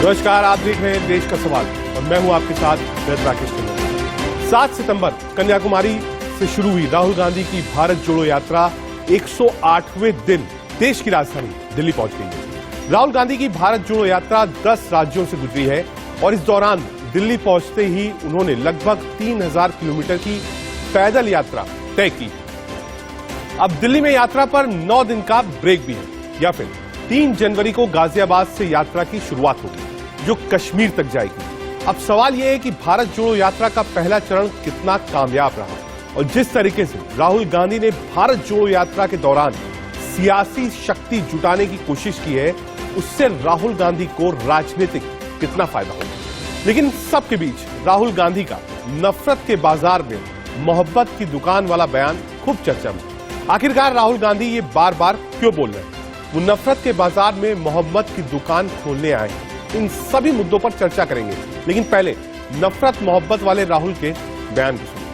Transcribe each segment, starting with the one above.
नमस्कार, आप देख रहे हैं देश का सवाल और मैं हूं आपके साथ राकेश कुमार। 7 सितंबर कन्याकुमारी से शुरू हुई राहुल गांधी की भारत जोड़ो यात्रा 108वें दिन देश की राजधानी दिल्ली पहुंच गई है। राहुल गांधी की भारत जोड़ो यात्रा 10 राज्यों से गुजरी है और इस दौरान दिल्ली पहुंचते ही उन्होंने लगभग 3000 किलोमीटर की पैदल यात्रा तय की। अब दिल्ली में यात्रा पर 9 दिन का ब्रेक भी है, या फिर 3 जनवरी को गाजियाबाद से यात्रा की शुरुआत होगी जो कश्मीर तक जाएगी। अब सवाल यह है कि भारत जोड़ो यात्रा का पहला चरण कितना कामयाब रहा और जिस तरीके से राहुल गांधी ने भारत जोड़ो यात्रा के दौरान सियासी शक्ति जुटाने की कोशिश की है, उससे राहुल गांधी को राजनीतिक कितना फायदा होगा। लेकिन सबके बीच राहुल गांधी का नफरत के बाजार में मोहब्बत की दुकान वाला बयान खूब चर्चा में। आखिरकार राहुल गांधी ये बार बार क्यों बोल रहे हैं? वो नफरत के बाजार में मोहब्बत की दुकान खोलने आए हैं। इन सभी मुद्दों पर चर्चा करेंगे, लेकिन पहले नफरत मोहब्बत वाले राहुल के बयान को सुनिए।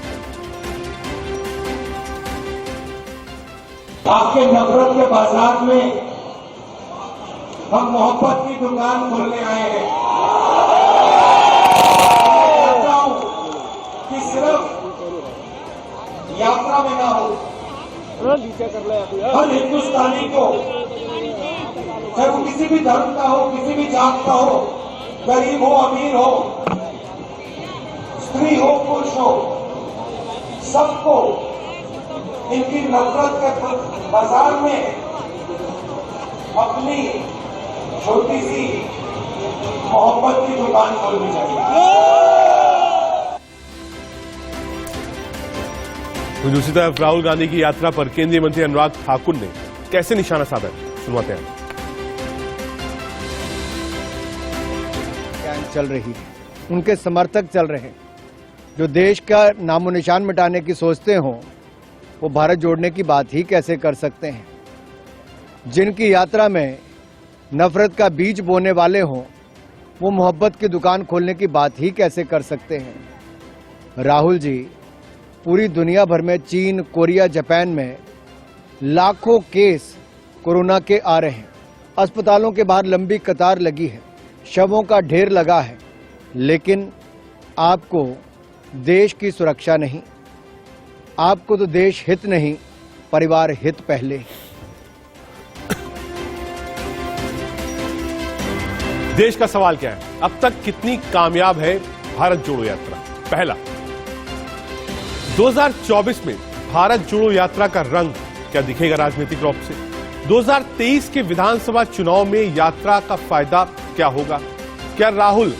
आपके नफरत के बाजार में हम मोहब्बत की दुकान खोलने आए हैं। मैं चाहता हूं कि सिर्फ यात्रा में ना हो, हर हिंदुस्तानी को, चाहे वो किसी भी धर्म का हो, किसी भी जात का हो, गरीब हो, अमीर हो, स्त्री हो, पुरुष हो, सबको इनकी नफरत के बाजार में अपनी छोटी सी मोहब्बत की दुकान खोलनी चाहिए। तो दूसरी तरफ राहुल गांधी की यात्रा पर केंद्रीय मंत्री अनुराग ठाकुर ने कैसे निशाना साधा, सुनवाते हैं। चल रही है, उनके समर्थक चल रहे हैं जो देश का नामो निशान मिटाने की सोचते हों, वो भारत जोड़ने की बात ही कैसे कर सकते हैं। जिनकी यात्रा में नफरत का बीज बोने वाले हों, वो मोहब्बत की दुकान खोलने की बात ही कैसे कर सकते हैं। राहुल जी पूरी दुनिया भर में, चीन, कोरिया, जापान में लाखों केस कोरोना के आ रहे हैं। अस्पतालों के बाहर लंबी कतार लगी है, शवों का ढेर लगा है, लेकिन आपको देश की सुरक्षा नहीं, आपको तो देश हित नहीं, परिवार हित पहले। देश का सवाल क्या है? अब तक कितनी कामयाब है भारत जोड़ो यात्रा? पहला, 2024 में भारत जोड़ो यात्रा का रंग क्या दिखेगा राजनीतिक रूप से? 2023 के विधानसभा चुनाव में यात्रा का फायदा क्या होगा? क्या राहुल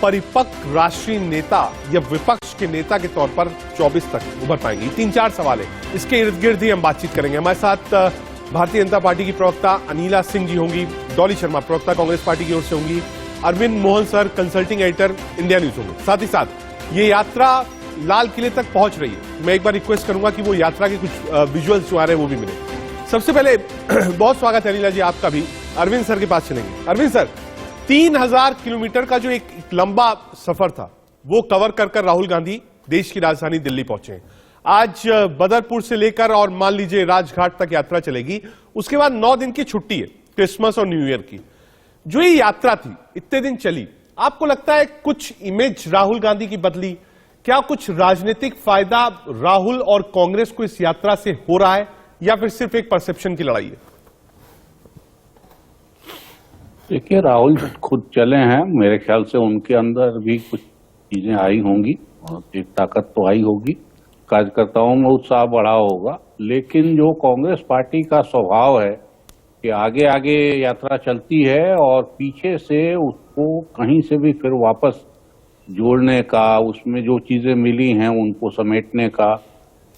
परिपक्व राष्ट्रीय नेता या विपक्ष के नेता के तौर पर 24 तक उभर पाएंगे? 3-4 सवाल है, इसके इर्द गिर्द ही हम बातचीत करेंगे। हमारे साथ भारतीय जनता पार्टी की प्रवक्ता अनिला सिंह जी होंगी, डॉली शर्मा प्रवक्ता कांग्रेस पार्टी की ओर से होंगी, Arvind Mohan sir consulting editor India News होंगे। साथ ही साथ ये यात्रा लाल किले तक पहुंच रही है। मैं एक बार रिक्वेस्ट करूंगा कि वो यात्रा के कुछ विजुअल्स जो आ रहे हैं वो भी मिले। सबसे पहले बहुत स्वागत है अनिला जी आपका भी। अरविंद सर के पास चलेंगे। अरविंद सर, 3000 किलोमीटर का जो एक लंबा सफर था वो कवर कर राहुल गांधी देश की राजधानी दिल्ली पहुंचे। आज बदरपुर से लेकर और मान लीजिए राजघाट तक यात्रा चलेगी। उसके बाद 9 दिन की छुट्टी है, क्रिसमस और न्यू ईयर की। जो ये यात्रा थी इतने दिन चली, आपको लगता है कुछ इमेज राहुल गांधी की बदली? क्या कुछ राजनीतिक फायदा राहुल और कांग्रेस को इस यात्रा से हो रहा है या फिर सिर्फ एक परसेप्शन की लड़ाई है? देखिए, राहुल खुद चले हैं, मेरे ख्याल से उनके अंदर भी कुछ चीजें आई होंगी और एक ताकत तो आई होगी, कार्यकर्ताओं में उत्साह बढ़ा होगा। लेकिन जो कांग्रेस पार्टी का स्वभाव है कि आगे आगे यात्रा चलती है और पीछे से उसको कहीं से भी फिर वापस जोड़ने का, उसमें जो चीजें मिली हैं उनको समेटने का,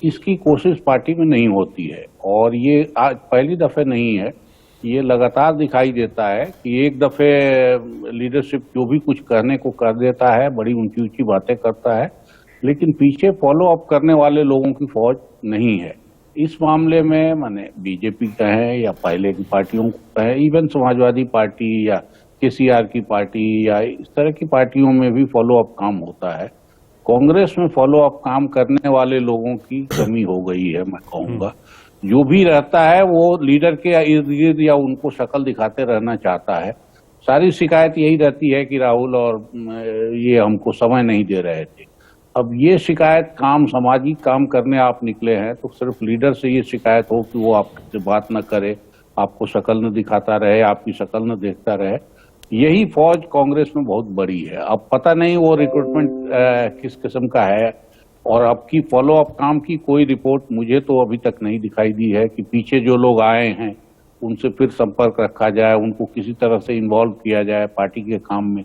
इसकी कोशिश पार्टी में नहीं होती है। और ये आज पहली दफे नहीं है, ये लगातार दिखाई देता है कि एक दफे लीडरशिप जो भी कुछ करने को कर देता है, बड़ी ऊंची ऊंची बातें करता है, लेकिन पीछे फॉलो अप करने वाले लोगों की फौज नहीं है। इस मामले में माने बीजेपी कहें या पहले की पार्टियों को कहें, इवन समाजवादी पार्टी या केसीआर की पार्टी या इस तरह की पार्टियों में भी फॉलो अप काम होता है। कांग्रेस में फॉलो अप काम करने वाले लोगों की कमी हो गई है, मैं कहूंगा। जो भी रहता है वो लीडर के इर्द गिर्द या उनको शक्ल दिखाते रहना चाहता है। सारी शिकायत यही रहती है कि राहुल और ये हमको समय नहीं दे रहे थे। अब ये शिकायत काम, सामाजिक काम करने आप निकले हैं तो सिर्फ लीडर से ये शिकायत हो कि वो आपसे बात न करे, आपको शक्ल न दिखाता रहे, आपकी शक्ल न देखता रहे, यही फौज कांग्रेस में बहुत बड़ी है। अब पता नहीं वो रिक्रूटमेंट किस किस्म का है, और अब की फॉलो अप काम की कोई रिपोर्ट मुझे तो अभी तक नहीं दिखाई दी है कि पीछे जो लोग आए हैं उनसे फिर संपर्क रखा जाए, उनको किसी तरह से इन्वॉल्व किया जाए पार्टी के काम में।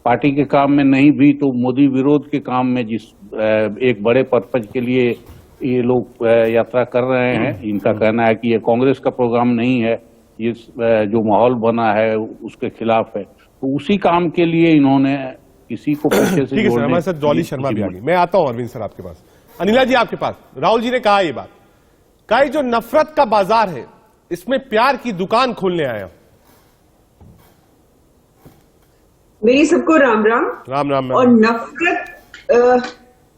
पार्टी के काम में नहीं भी तो मोदी विरोध के काम में, जिस एक बड़े पर्पज के लिए ये लोग यात्रा कर रहे हैं, इनका कहना है कि ये कांग्रेस का प्रोग्राम नहीं है, ये जो माहौल बना है उसके खिलाफ है, तो उसी काम के लिए इन्होंने किसी को पीछे से ठीक है सर, हमारे साथ डॉली शर्मा भी आ गई। मैं आता हूं अरविंद सर आपके पास। अनिला जी आपके पास, राहुल जी ने कहा ये बात, कहा जो नफरत का बाजार है इसमें प्यार की दुकान खोलने आया। मेरी सबको राम राम। राम राम। और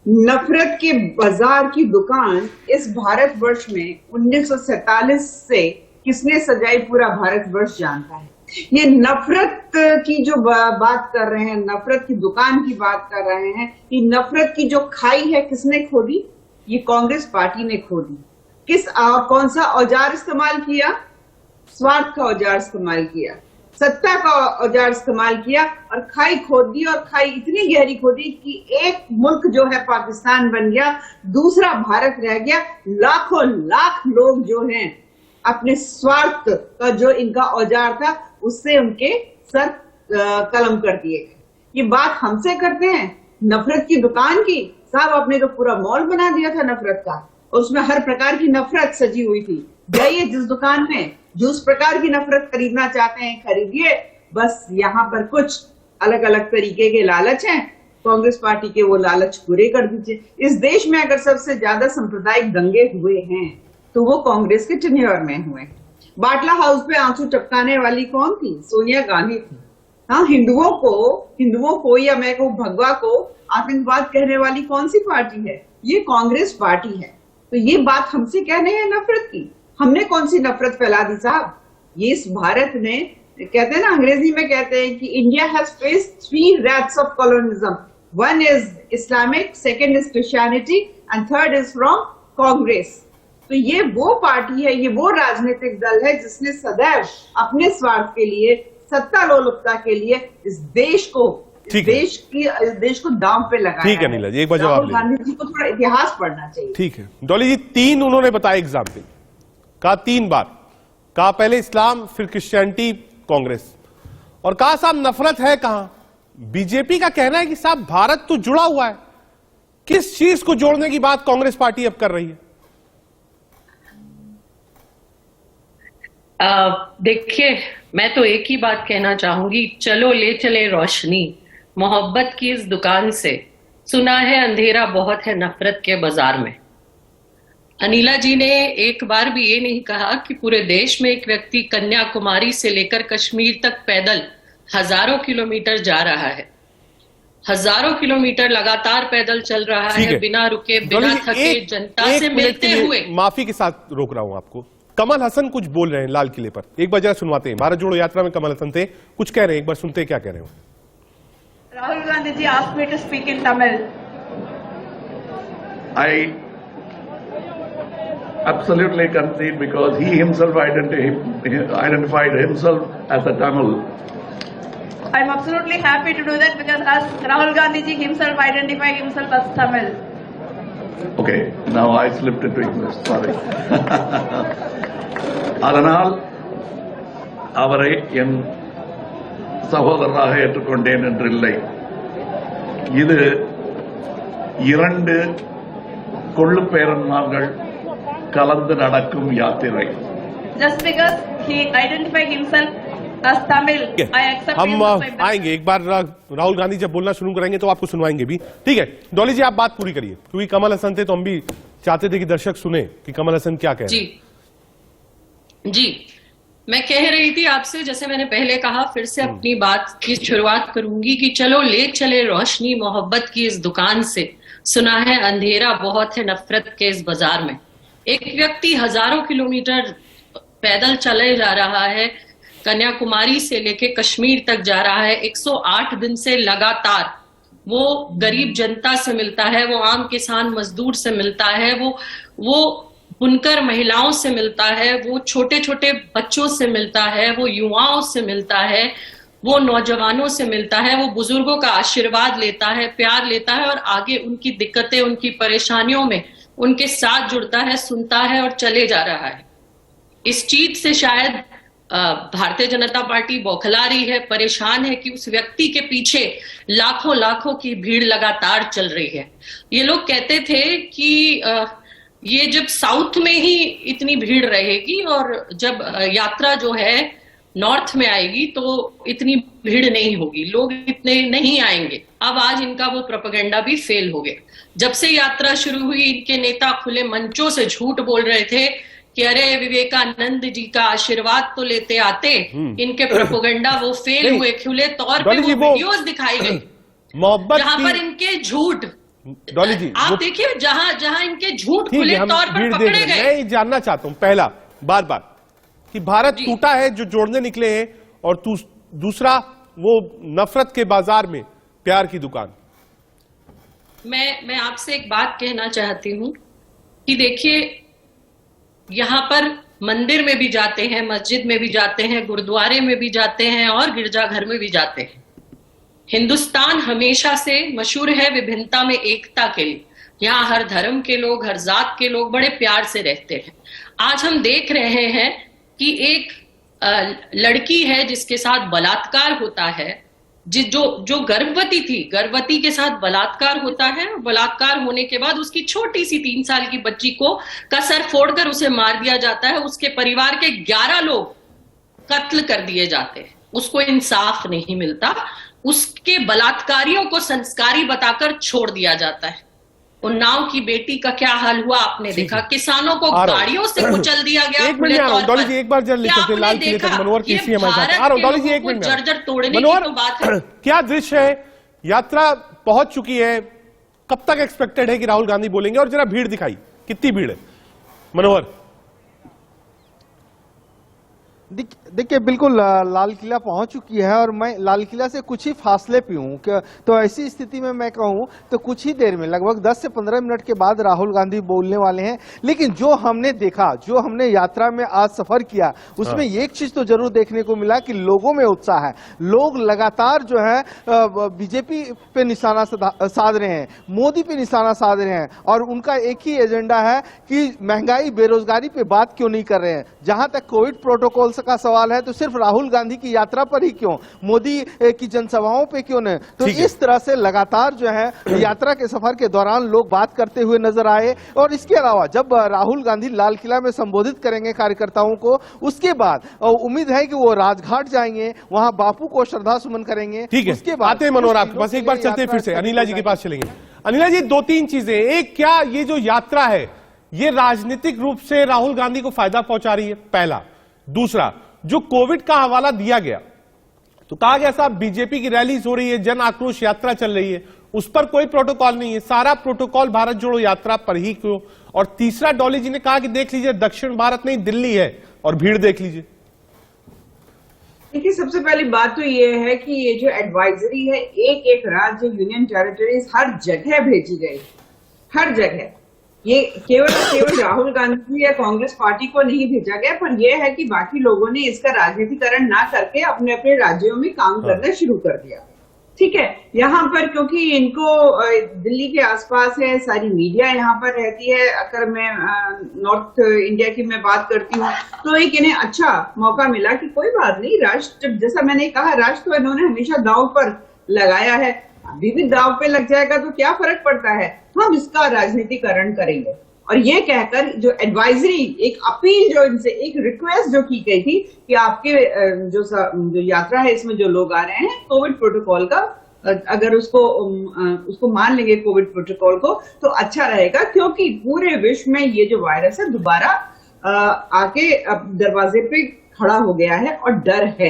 नफरत के बाजार की दुकान इस भारतवर्ष में 1947 से किसने सजाई पूरा भारतवर्ष जानता है। ये नफरत की जो बात कर रहे हैं, नफरत की दुकान की बात कर रहे हैं, ये नफरत की जो खाई है किसने खोदी? ये कांग्रेस पार्टी ने खोदी। कौन सा औजार इस्तेमाल किया? स्वार्थ का औजार इस्तेमाल किया, सत्ता का औजार इस्तेमाल किया और खाई खोद दी। और खाई इतनी गहरी खोदी कि एक मुल्क जो है पाकिस्तान बन गया, दूसरा भारत रह गया। लाखों लाख लोग जो हैं अपने स्वार्थ का जो इनका औजार था उससे उनके सर कलम कर दिए गए। ये बात हमसे करते हैं नफरत की दुकान की। साहब आपने तो पूरा मॉल बना दिया था नफरत का, और उसमें हर प्रकार की नफरत सजी हुई थी। जाइए जिस दुकान में जिस प्रकार की नफरत खरीदना चाहते हैं खरीदिए। बस यहाँ पर कुछ अलग अलग तरीके के लालच हैं, कांग्रेस पार्टी के वो लालच पूरे कर दीजिए। इस देश में अगर सबसे ज्यादा सांप्रदायिक दंगे हुए हैं तो वो कांग्रेस के टेन्योर में हुए। बाटला हाउस पे आंसू टपकाने वाली कौन थी? सोनिया गांधी थी। हाँ, हिंदुओं को या मैं को भगवा को आतंकवाद कहने वाली कौन सी पार्टी है? ये कांग्रेस पार्टी है। तो ये बात हमसे कहने हैं नफरत की। हमने कौन सी नफरत फैला दी साहब? ये इस भारत ने, कहते हैं ना, अंग्रेजी में कहते हैं कि India has faced 3 wraths of colonialism. 1 is Islamic, 2nd is Christianity and 3rd is from Congress. तो ये वो पार्टी है, ये वो राजनीतिक दल है जिसने सदैव अपने स्वार्थ के लिए, सत्ता लोलुपता के लिए इस देश को दांव पे लगाया। ठीक है नीला जी, एक बार जवाब राहुल गांधी जी को थोड़ा इतिहास पढ़ना चाहिए। ठीक है डॉली जी, 3 उन्होंने बताया एग्जाम्पल, कहा 3 बार, कहा पहले इस्लाम, फिर क्रिश्चियनिटी, कांग्रेस, और कहा साहब नफरत है कहां? बीजेपी का कहना है कि साहब भारत तो जुड़ा हुआ है। किस चीज को जोड़ने की बात कांग्रेस पार्टी अब कर रही है? देखिए, मैं तो एक ही बात कहना चाहूंगी, चलो ले चले रोशनी मोहब्बत की इस दुकान से, सुना है अंधेरा बहुत है नफरत के बाजार में। अनिला जी ने एक बार भी ये नहीं कहा कि पूरे देश में एक व्यक्ति कन्याकुमारी से लेकर कश्मीर तक पैदल हजारों किलोमीटर जा रहा है, हजारों किलोमीटर लगातार पैदल चल रहा है, बिना रुके बिना थके, जनता से मिलते हुए। माफी के साथ रोक रहा हूं आपको, कमल हसन कुछ बोल रहे हैं लाल किले पर, एक बार जरा सुनवाते हैं। भारत जोड़ो यात्रा में कमल हसन थे, कुछ कह रहे हैं, एक बार सुनते हैं क्या कह रहे हो। Rahul Gandhi ji asked me to speak in Tamil. I absolutely concede because he himself identified himself as a Tamil. I'm absolutely happy to do that because as Rahul Gandhi ji himself identified himself as Tamil. Okay, now I slipped into English, sorry. அதனால் அவரை என் சகோதரராக ஏற்றுக்கொண்டேன் என்றில்லை. இது 2 கொள்ளுப்பேரன்மார்கள் கலந்து நடக்கும் யாத்திரை. Just because he identified himself as Tamil, I accept him हम as my brother. आएंगे एक बार, राहुल गांधी जब बोलना शुरू करेंगे तो आपको सुनवाएंगे भी। ठीक है डॉली जी, आप बात पूरी करिए, क्योंकि कमल हसन थे तो हम भी चाहते थे कि दर्शक सुने कि कमल हसन क्या कह रहे हैं। जी, मैं कह रही थी आपसे, जैसे मैंने पहले कहा, फिर से अपनी बात की शुरुआत करूंगी कि चलो ले चले रोशनी मोहब्बत की इस दुकान से, सुना है अंधेरा बहुत है नफरत के इस बाजार में। एक व्यक्ति हजारों किलोमीटर पैदल चले जा रहा है, कन्याकुमारी से लेके कश्मीर तक जा रहा है। 108 दिन से लगातार वो गरीब जनता से मिलता है, वो आम किसान मजदूर से मिलता है, वो बुनकर महिलाओं से मिलता है, वो छोटे छोटे बच्चों से मिलता है, वो युवाओं से मिलता है, वो नौजवानों से मिलता है, वो बुजुर्गों का आशीर्वाद लेता है, प्यार लेता है और आगे उनकी दिक्कतें, उनकी परेशानियों में उनके साथ जुड़ता है, सुनता है और चले जा रहा है। इस चीज से शायद भारतीय जनता पार्टी बौखला रही है, परेशान है कि उस व्यक्ति के पीछे लाखों लाखों की भीड़ लगातार चल रही है। ये लोग कहते थे कि ये जब साउथ में ही इतनी भीड़ रहेगी और जब यात्रा जो है नॉर्थ में आएगी तो इतनी भीड़ नहीं होगी, लोग इतने नहीं आएंगे। अब आज इनका वो प्रोपेगेंडा भी फेल हो गया। जब से यात्रा शुरू हुई, इनके नेता खुले मंचों से झूठ बोल रहे थे कि अरे विवेकानंद जी का आशीर्वाद तो लेते आते। इनके प्रोपेगेंडा वो फेल हुए। खुले तौर पे वो वीडियोस दिखाई गई मोहब्बत जहां पर इनके झूठ, डॉली जी आप देखिए जहां इनके झूठ खुले तौर पर पकड़े गए। मैं जानना चाहता हूं पहला बार कि भारत टूटा है जो जोड़ने निकले हैं, और दूसरा वो नफरत के बाजार में प्यार की दुकान। मैं आपसे एक बात कहना चाहती हूं कि देखिए, यहां पर मंदिर में भी जाते हैं, मस्जिद में भी जाते हैं, गुरुद्वारे में भी जाते हैं और गिरजाघर में भी जाते हैं। हिंदुस्तान हमेशा से मशहूर है विभिन्नता में एकता के लिए। यहाँ हर धर्म के लोग, हर जात के लोग बड़े प्यार से रहते हैं। आज हम देख रहे हैं कि एक लड़की है जिसके साथ बलात्कार होता है, जो गर्भवती थी, गर्भवती के साथ बलात्कार होता है। बलात्कार होने के बाद उसकी छोटी सी 3 साल की बच्ची को सर फोड़कर उसे मार दिया जाता है। उसके परिवार के 11 लोग कत्ल कर दिए जाते हैं, उसको इंसाफ नहीं मिलता। उसके बलात्कारियों को संस्कारी बताकर छोड़ दिया जाता है। उन्नाव की बेटी का क्या हाल हुआ आपने देखा, किसानों को गाड़ियों से कुचल दिया गया। एक मिनट में डॉली जी, एक बार जरा लिखते लाल किले तक मनोहर केसी हमारे साथ आ रहा हूं। डॉली जी एक मिनट में, जर्जर तोड़ने मनोहर की तो बात है। क्या दृश्य है, यात्रा पहुंच चुकी है, कब तक एक्सपेक्टेड है कि राहुल गांधी बोलेंगे, और जरा भीड़ दिखाई, कितनी भीड़ है मनोहर? देखिए बिल्कुल लाल किला पहुंच चुकी है और मैं लाल किला से कुछ ही फासले पे हूँ। तो ऐसी स्थिति में मैं कहूँ तो कुछ ही देर में, लगभग 10 से 15 मिनट के बाद राहुल गांधी बोलने वाले हैं। लेकिन जो हमने देखा, जो हमने यात्रा में आज सफर किया, उसमें एक चीज तो जरूर देखने को मिला कि लोगों में उत्साह है। लोग लगातार जो है बीजेपी पे निशाना साध रहे हैं, मोदी पे निशाना साध रहे हैं, और उनका एक ही एजेंडा है कि महंगाई, बेरोजगारी पे बात क्यों नहीं कर रहे हैं। जहां तक कोविड प्रोटोकॉल का सवाल है तो सिर्फ राहुल गांधी की यात्रा पर ही क्यों, मोदी की जनसभाओं पे क्यों नहीं। तो इस तरह से लगातार जो है यात्रा के सफर के दौरान लोग बात करते हुए नजर आए। और इसके अलावा जब राहुल गांधी लाल किला में संबोधित करेंगे कार्यकर्ताओं को, उसके बाद उम्मीद है कि वो राजघाट जाएंगे, वहां बापू को श्रद्धा सुमन करेंगे। ठीक है, उसके बाद आते हैं मनोहर आपके पास। एक बार चलते फिर से अनिला जी के पास चलेंगे। अनिला जी, 2-3 चीजें। एक, क्या ये जो यात्रा है ये राजनीतिक रूप से राहुल गांधी को फायदा पहुंचा रही है? पहला। दूसरा, जो कोविड का हवाला दिया गया तो कहा गया साहब बीजेपी की रैलीज हो रही है, जन आक्रोश यात्रा चल रही है, उस पर कोई प्रोटोकॉल नहीं है, सारा प्रोटोकॉल भारत जोड़ो यात्रा पर ही क्यों? और तीसरा, डॉली जी ने कहा कि देख लीजिए दक्षिण भारत नहीं दिल्ली है और भीड़ देख लीजिए। देखिए, सबसे पहली बात तो ये है कि ये जो एडवाइजरी है, एक एक राज्य, यूनियन टेरिटरीज, हर जगह भेजी गई, हर जगह। ये केवल राहुल गांधी या कांग्रेस पार्टी को नहीं भेजा गया, पर यह है कि बाकी लोगों ने इसका राजनीतिकरण ना करके अपने अपने राज्यों में काम करना शुरू कर दिया। ठीक है, यहाँ पर क्योंकि इनको दिल्ली के आसपास है, सारी मीडिया यहाँ पर रहती है। अगर मैं नॉर्थ इंडिया की मैं बात करती हूँ तो एक इन्हें अच्छा मौका मिला कि कोई बात नहीं, राष्ट्र, जैसा मैंने कहा, राष्ट्र तो इन्होंने हमेशा दांव पर लगाया है, अभी भी दांव पे लग जाएगा तो क्या फर्क पड़ता है, हम इसका राजनीतिकरण करेंगे। और ये कहकर जो एडवाइजरी, एक अपील, जो इनसे एक रिक्वेस्ट जो की गई थी कि आपके जो यात्रा है इसमें जो लोग आ रहे हैं, कोविड प्रोटोकॉल का अगर उसको मान लेंगे कोविड प्रोटोकॉल को तो अच्छा रहेगा, क्योंकि पूरे विश्व में ये जो वायरस है दोबारा आके दरवाजे पे खड़ा हो गया है और डर है।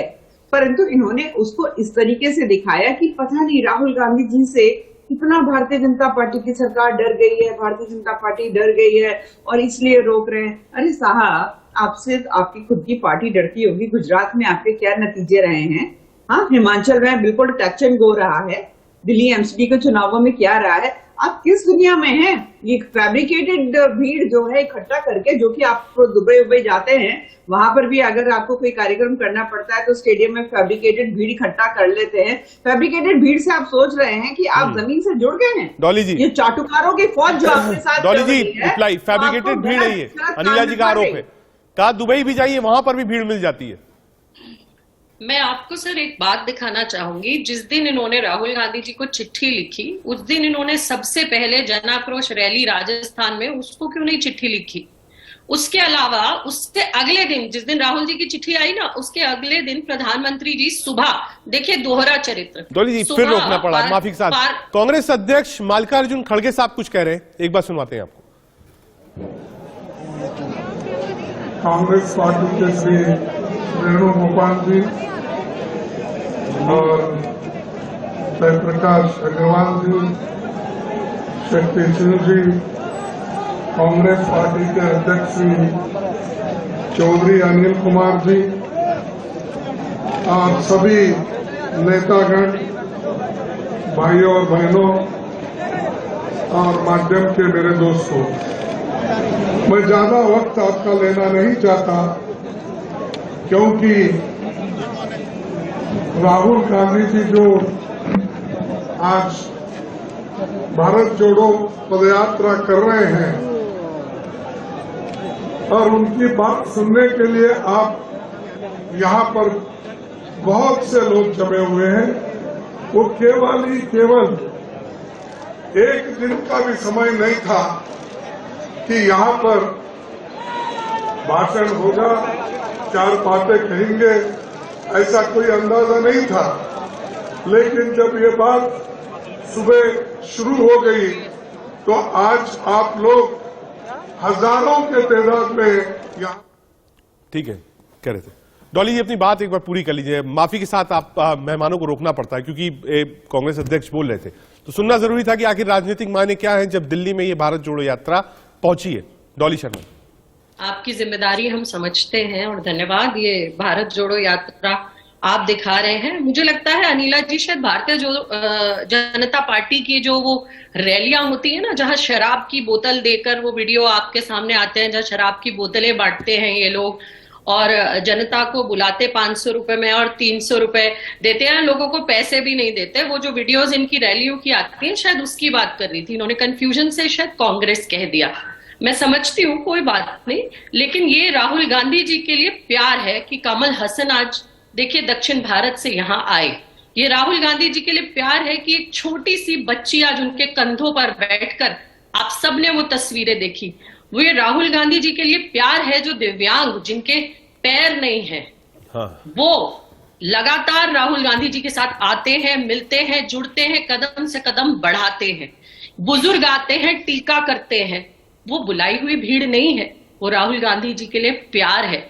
परंतु इन्होंने उसको इस तरीके से दिखाया कि पता नहीं राहुल गांधी जी से इतना भारतीय जनता पार्टी की सरकार डर गई है, भारतीय जनता पार्टी डर गई है और इसलिए रोक रहे हैं। अरे साहब, आपसे आपकी खुद की पार्टी डरती होगी। गुजरात में आपके क्या नतीजे रहे हैं? हाँ, हिमाचल में बिल्कुल टच एंड गो रहा है। दिल्ली एमसीडी के चुनावों में क्या रहा है? आप किस दुनिया में हैं? ये फैब्रिकेटेड भीड़ जो है इकट्ठा करके, जो कि आप दुबई जाते हैं, वहां पर भी अगर आपको कोई कार्यक्रम करना पड़ता है तो स्टेडियम में फैब्रिकेटेड भीड़ इकट्ठा कर लेते हैं। फैब्रिकेटेड भीड़ से आप सोच रहे हैं कि आप जमीन से जुड़ गए हैं? डॉली जी, ये चाटुकारों की फौज जो आपके साथ डॉली जी, चल रही है, रिप्लाई, फैब्रिकेटेड आपको भीड़ नहीं है, गलत अनिला जी का काम आरोप कर है। कहा दुबई भी जाइए, वहां पर भी भीड़ मिल जाती है। मैं आपको सर एक बात दिखाना चाहूंगी। जिस दिन इन्होंने राहुल गांधी जी को चिट्ठी लिखी, उस दिन इन्होंने सबसे पहले जन आक्रोश रैली राजस्थान में, उसको क्यों नहीं चिट्ठी लिखी? उसके अलावा उससे अगले दिन, जिस दिन राहुल जी की चिट्ठी आई ना, उसके अगले दिन प्रधानमंत्री जी सुबह, देखिए दोहरा चरित्र। डॉली जी फिर रोकना पड़ा, माफी के साथ। कांग्रेस अध्यक्ष मल्लिकार्जुन खड़गे साहब कुछ कह रहे हैं, एक बार सुनवाते हैं आपको। कांग्रेस पार्टी के श्री वेणुगोपाल जी और जयप्रकाश अग्रवाल जी, शक्ति सिंह जी, कांग्रेस पार्टी के अध्यक्ष श्री चौधरी अनिल कुमार जी और सभी नेतागण, भाइयों और बहनों और माध्यम के मेरे दोस्तों, मैं ज्यादा वक्त आपका लेना नहीं चाहता, क्योंकि राहुल गांधी जी जो आज भारत जोड़ो पदयात्रा कर रहे हैं और उनकी बात सुनने के लिए आप यहाँ पर बहुत से लोग जमे हुए हैं, वो केवल एक दिन का भी समय नहीं था कि यहाँ पर भाषण होगा, चार बातें कहेंगे, ऐसा कोई अंदाजा नहीं था। लेकिन जब ये बात सुबह शुरू हो गई तो आज आप लोग हजारों के तादाद में यहाँ। ठीक है, कह रहे थे डॉली जी, अपनी बात एक बार पूरी कर लीजिए। माफी के साथ आप मेहमानों को रोकना पड़ता है क्योंकि कांग्रेस अध्यक्ष बोल रहे थे, तो सुनना जरूरी था कि आखिर राजनीतिक मायने क्या है जब दिल्ली में ये भारत जोड़ो यात्रा पहुंची है। डॉली शर्मा, आपकी जिम्मेदारी हम समझते हैं और धन्यवाद। ये भारत जोड़ो यात्रा आप दिखा रहे हैं। मुझे लगता है अनिला जी, शायद भारतीय जनता पार्टी की जो वो रैलियां होती है ना, जहां शराब की बोतल देकर वो वीडियो आपके सामने आते हैं, जहां शराब की बोतलें बांटते हैं ये लोग और जनता को बुलाते 500 रुपए में और 300 रुपए देते हैं, लोगों को पैसे भी नहीं देते। वो जो वीडियोस इनकी रैलियों की आती है, शायद उसकी बात कर रही थी। इन्होंने कंफ्यूजन से शायद कांग्रेस कह दिया, मैं समझती हूँ, कोई बात नहीं। लेकिन ये राहुल गांधी जी के लिए प्यार है कि कमल हसन आज देखिए दक्षिण भारत से यहाँ आए। ये राहुल गांधी जी के लिए प्यार है कि एक छोटी सी बच्ची आज उनके कंधों पर बैठकर, आप सबने वो तस्वीरें देखी, वो ये राहुल गांधी जी के लिए प्यार है जो दिव्यांग, जिनके पैर नहीं है, हाँ। वो लगातार राहुल गांधी जी के साथ आते हैं, मिलते हैं, जुड़ते हैं, कदम से कदम बढ़ाते हैं। बुजुर्ग आते हैं, टीका करते हैं। वो बुलाई हुई भीड़ नहीं है, वो राहुल गांधी जी के लिए प्यार है।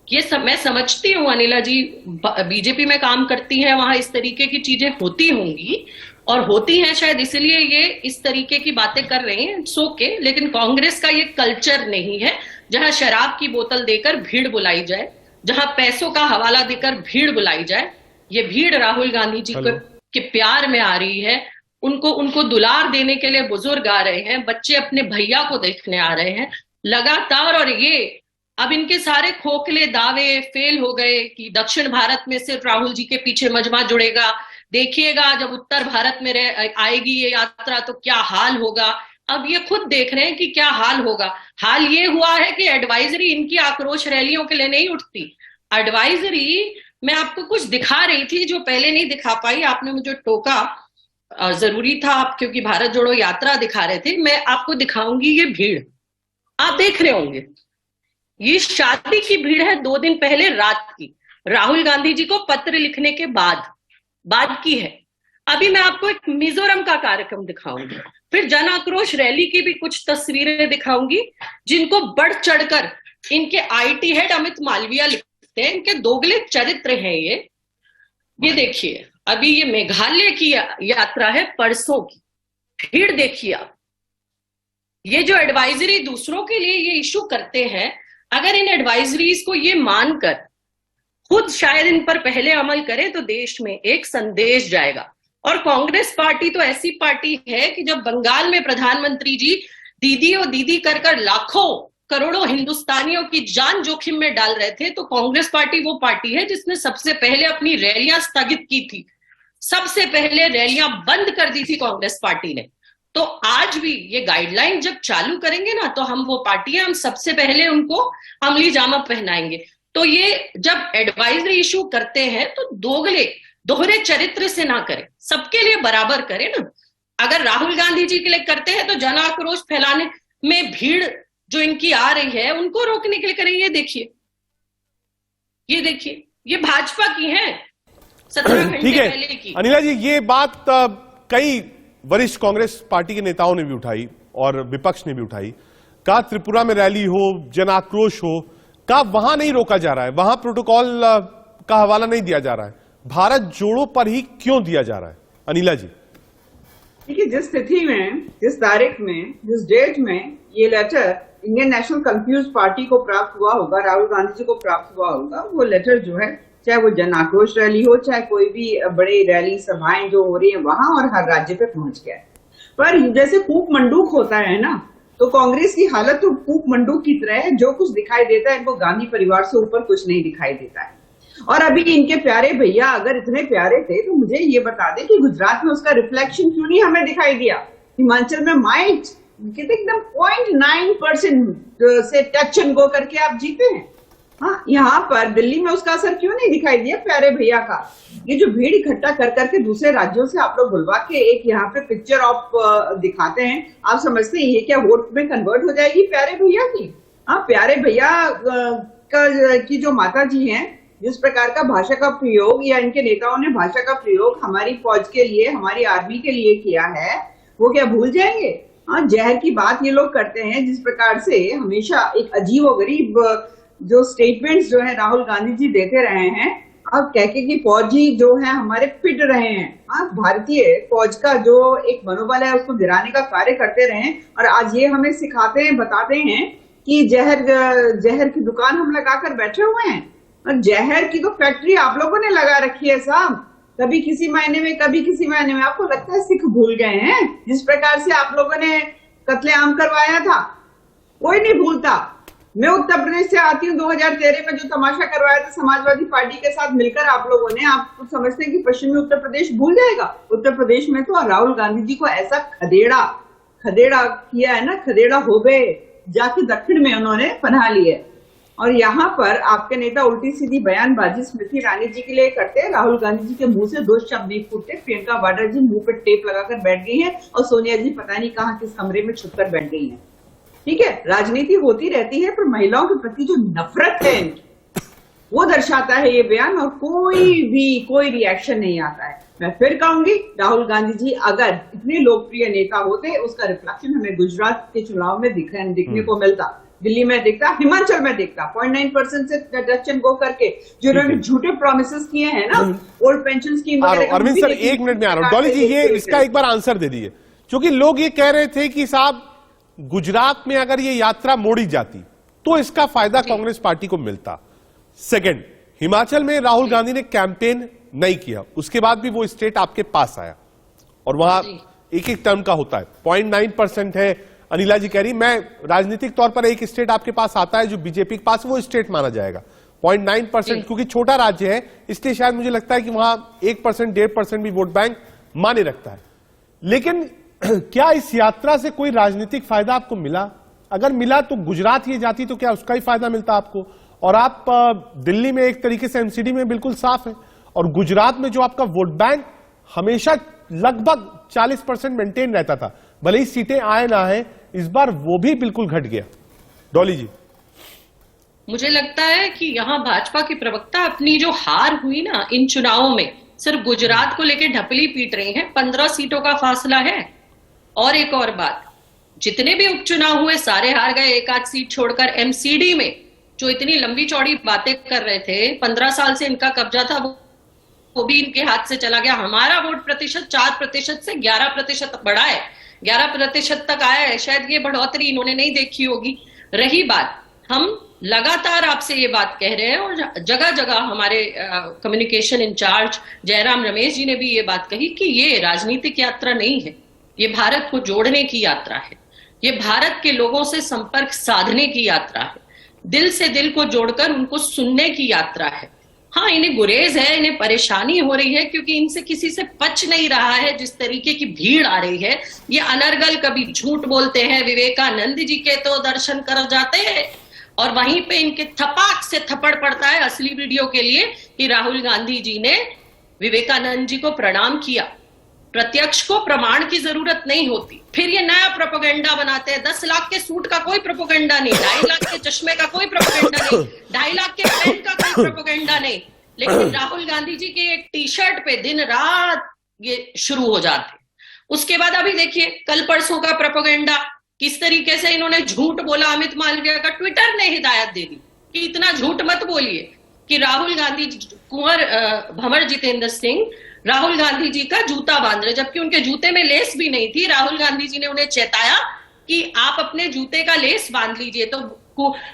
ये मैं समझती हूँ अनिला जी बीजेपी में काम करती है, वहां इस तरीके की चीजें होती होंगी और होती हैं, शायद इसलिए ये इस तरीके की बातें कर रहे हैं, सो के। लेकिन कांग्रेस का ये कल्चर नहीं है जहां शराब की बोतल देकर भीड़ बुलाई जाए, जहां पैसों का हवाला देकर भीड़ बुलाई जाए। ये भीड़ राहुल गांधी जी के प्यार में आ रही है, उनको दुलार देने के लिए बुजुर्ग आ रहे हैं, बच्चे अपने भैया को देखने आ रहे हैं लगातार। और ये अब इनके सारे खोखले दावे फेल हो गए कि दक्षिण भारत में सिर्फ राहुल जी के पीछे मजमा जुड़ेगा, देखिएगा जब उत्तर भारत में आएगी ये यात्रा तो क्या हाल होगा। अब ये खुद देख रहे हैं कि क्या हाल होगा। हाल ये हुआ है कि एडवाइजरी इनकी आक्रोश रैलियों के लिए नहीं उठती। एडवाइजरी मैं आपको कुछ दिखा रही थी जो पहले नहीं दिखा पाई, आपने मुझे टोका, जरूरी था आप क्योंकि भारत जोड़ो यात्रा दिखा रहे थे। मैं आपको दिखाऊंगी ये भीड़, आप देख रहे होंगे। ये शादी की भीड़ है 2 दिन पहले रात की, राहुल गांधी जी को पत्र लिखने के बाद की है। अभी मैं आपको एक मिजोरम का कार्यक्रम दिखाऊंगी, फिर जन आक्रोश रैली की भी कुछ तस्वीरें दिखाऊंगी जिनको बढ़ चढ़कर इनके आईटी हेड अमित मालविया लिखते हैं। इनके दोगले चरित्र हैं ये देखिए। अभी ये मेघालय की यात्रा है परसों की, भीड़ देखिए आप, ये जो एडवाइजरी दूसरों के लिए ये इशू करते हैं, अगर इन एडवाइजरीज को ये मानकर खुद शायद इन पर पहले अमल करें तो देश में एक संदेश जाएगा। और कांग्रेस पार्टी तो ऐसी पार्टी है कि जब बंगाल में प्रधानमंत्री जी दीदी और दीदी कर कर लाखों करोड़ों हिंदुस्तानियों की जान जोखिम में डाल रहे थे, तो कांग्रेस पार्टी वो पार्टी है जिसने सबसे पहले अपनी रैलियां स्थगित की थी, सबसे पहले रैलियां बंद कर दी थी कांग्रेस पार्टी ने। तो आज भी ये गाइडलाइन जब चालू करेंगे ना, तो हम वो पार्टियां, हम सबसे पहले उनको अमली जामा पहनाएंगे। तो ये जब एडवाइजरी इशू करते हैं तो दोहरे चरित्र से ना करें, सबके लिए बराबर करें ना। अगर राहुल गांधी जी के लिए करते हैं तो जन आक्रोश फैलाने में भीड़ जो इनकी आ रही है उनको रोकने के लिए करें। ये देखिए, ये भाजपा की है 17 घंटे ठीक है पहले की। अनिला जी, ये बात कई वरिष्ठ कांग्रेस पार्टी के नेताओं ने भी उठाई और विपक्ष ने भी उठाई। कहा त्रिपुरा में रैली हो, जन आक्रोश हो, कहा वहां नहीं रोका जा रहा है, वहां प्रोटोकॉल का हवाला नहीं दिया जा रहा है, भारत जोड़ो पर ही क्यों दिया जा रहा है? अनिला जी देखिए, जिस तिथि में, जिस तारीख में, जिस डेट में ये letter Indian National confuse party को प्राप्त हुआ होगा, राहुल गांधी जी को प्राप्त हुआ होगा, वो लेटर जो है, चाहे वो जन आक्रोश रैली हो, चाहे कोई भी बड़ी रैली सभाएं जो हो रही है वहां, और हर राज्य पे पहुंच गया है। पर जैसे कूप मंडूक होता है ना, तो कांग्रेस की हालत तो कूप मंडूक की तरह है। जो कुछ दिखाई देता है इनको गांधी परिवार से ऊपर कुछ नहीं दिखाई देता है। और अभी इनके प्यारे भैया अगर इतने प्यारे थे तो मुझे ये बता दें कि गुजरात में उसका रिफ्लेक्शन क्यों नहीं हमें दिखाई दिया? हिमाचल में माइट एकदम 0.9% से टच एंड गो करके आप जीते हैं। हाँ, यहाँ पर दिल्ली में उसका असर क्यों नहीं दिखाई दिया प्यारे भैया का? ये जो भीड़ इकट्ठा कर करके दूसरे राज्यों से आप लोग बुलवा के एक यहाँ पे पिक्चर ऑफ दिखाते हैं, आप समझते हैं ये क्या वोट में कन्वर्ट हो जाएगी प्यारे भैया की? हाँ, प्यारे भैया की जो माता जी हैं, जिस प्रकार का भाषा का प्रयोग या इनके नेताओं ने भाषा का प्रयोग हमारी फौज के लिए, हमारी आर्मी के लिए किया है, वो क्या भूल जाएंगे? हाँ, जहर की बात ये लोग करते हैं। जिस प्रकार से हमेशा एक अजीबोगरीब जो स्टेटमेंट्स जो है राहुल गांधी जी देते रहे हैं, अब कह के कि फौजी जो है हमारे पिट रहे हैं। हाँ, भारतीय फौज का जो एक मनोबल है उसको गिराने का कार्य करते रहे, और आज ये हमें सिखाते हैं, बताते हैं कि जहर की दुकान हम लगाकर बैठे हुए हैं। और जहर की तो फैक्ट्री आप लोगों ने लगा रखी है साहब, कभी किसी महीने में, कभी किसी महीने में। आपको लगता है सिख भूल गए हैं? जिस प्रकार से आप लोगों ने कत्लेआम करवाया था, कोई नहीं भूलता। मैं उत्तर प्रदेश से आती हूँ, 2013 में जो तमाशा करवाया था समाजवादी पार्टी के साथ मिलकर आप लोगों ने, आप समझते हैं कि पश्चिमी उत्तर प्रदेश भूल जाएगा? उत्तर प्रदेश में तो राहुल गांधी जी को ऐसा खदेड़ा किया है ना, खदेड़ा हो गए, जाके दक्षिण में उन्होंने पनाह ली है। और यहाँ पर आपके नेता उल्टी सीधी बयानबाजी स्मृति ईरानी जी के लिए करते हैं। राहुल गांधी जी के मुंह से 2 शब्द नहीं फूटते। प्रियंका वाड्रा जी मुंह पे टेप लगाकर बैठ गई हैं, और सोनिया जी पता नहीं कहाँ किस कमरे में छुपकर बैठ गई हैं। ठीक है, राजनीति होती रहती है, पर महिलाओं के प्रति जो नफरत है वो दर्शाता है ये बयान, और कोई रिएक्शन नहीं आता है। मैं फिर कहूंगी, राहुल गांधी जी अगर इतने लोकप्रिय नेता होते, उसका रिफ्लेक्शन हमें गुजरात के चुनाव में दिखने को मिलता, दिल्ली में दिखता, हिमाचल में दिखता। 0.9% से टच एंड गो करके जो इन्होंने झूठे प्रोमिसेस किए हैं ना, ओल्ड पेंशन स्कीम वगैरह। अरविंद सर, 1 मिनट में आ रहा हूं। डॉली जी, ये इसका एक बार आंसर दे दीजिए, क्योंकि लोग ये कह रहे थे कि साहब गुजरात में अगर ये यात्रा मोड़ी जाती तो इसका फायदा कांग्रेस पार्टी को मिलता। सेकंड, हिमाचल में राहुल गांधी ने कैंपेन नहीं किया, उसके बाद भी वो स्टेट आपके पास आया, और वहां एक टर्म का होता है, 0.9% है। अनिला जी कह रही मैं राजनीतिक तौर पर एक स्टेट आपके पास आता है जो बीजेपी के पास, वो स्टेट माना जाएगा। 0.9% क्योंकि छोटा राज्य है, इसलिए शायद मुझे लगता है कि वहां 1%, 1.5% भी वोट बैंक माने रखता है। लेकिन क्या इस यात्रा से कोई राजनीतिक फायदा आपको मिला? अगर मिला तो गुजरात ये जाती तो क्या उसका ही फायदा मिलता आपको? और आप दिल्ली में एक तरीके से एमसीडी में बिल्कुल साफ है, और गुजरात में जो आपका वोट बैंक हमेशा लगभग 40% मेंटेन रहता था, भले ही सीटें आए ना आए, इस बार वो भी बिल्कुल घट गया। डॉली जी, मुझे लगता है कि यहाँ भाजपा के प्रवक्ता अपनी जो हार हुई ना इन चुनावों में, सिर्फ गुजरात को लेकर ढपली पीट रही हैं। 15 सीटों का फासला है। और एक और बात, जितने भी उपचुनाव हुए सारे हार गए, 1-8 सीट छोड़कर। एमसीडी में जो इतनी लंबी चौड़ी बातें कर रहे थे, 15 साल से इनका कब्जा था, वो भी इनके हाथ से चला गया। हमारा वोट प्रतिशत 4% से 11% बढ़ा है, 11% तक आया है, शायद ये बढ़ोतरी इन्होंने नहीं देखी होगी। रही बात, हम लगातार आपसे ये बात कह रहे हैं और जगह जगह हमारे कम्युनिकेशन इंचार्ज जयराम रमेश जी ने भी ये बात कही कि ये राजनीतिक यात्रा नहीं है, ये भारत को जोड़ने की यात्रा है, ये भारत के लोगों से संपर्क साधने की यात्रा है, दिल से दिल को जोड़कर उनको सुनने की यात्रा है। हाँ, इन्हें गुरेज है, इन्हें परेशानी हो रही है क्योंकि इनसे किसी से पच नहीं रहा है जिस तरीके की भीड़ आ रही है। ये अनर्गल कभी झूठ बोलते हैं, विवेकानंद जी के तो दर्शन कर जाते हैं और वहीं पे इनके थपाक से थप्पड़ पड़ता है असली वीडियो के लिए कि राहुल गांधी जी ने विवेकानंद जी को प्रणाम किया। प्रत्यक्ष को प्रमाण की जरूरत नहीं होती। फिर ये नया प्रोपेगेंडा बनाते हैं। 10 लाख के सूट का कोई प्रोपेगेंडा नहीं, 2.5 लाख के चश्मे का कोई प्रोपेगेंडा नहीं, 2.5 लाख के पेन का कोई प्रोपेगेंडा नहीं, लेकिन राहुल गांधी जी के एक टी शर्ट पे दिन रात ये शुरू हो जाते। उसके बाद अभी देखिए कल परसों का प्रोपेगेंडा, किस तरीके से इन्होंने झूठ बोला। अमित मालविया का ट्विटर ने हिदायत दे दी कि इतना झूठ मत बोलिए कि राहुल गांधी कुंवर भंवर जितेंद्र सिंह राहुल गांधी जी का जूता बांध रहे, जबकि उनके जूते में लेस भी नहीं थी। राहुल गांधी जी ने उन्हें चेताया कि आप अपने जूते का लेस बांध लीजिए, तो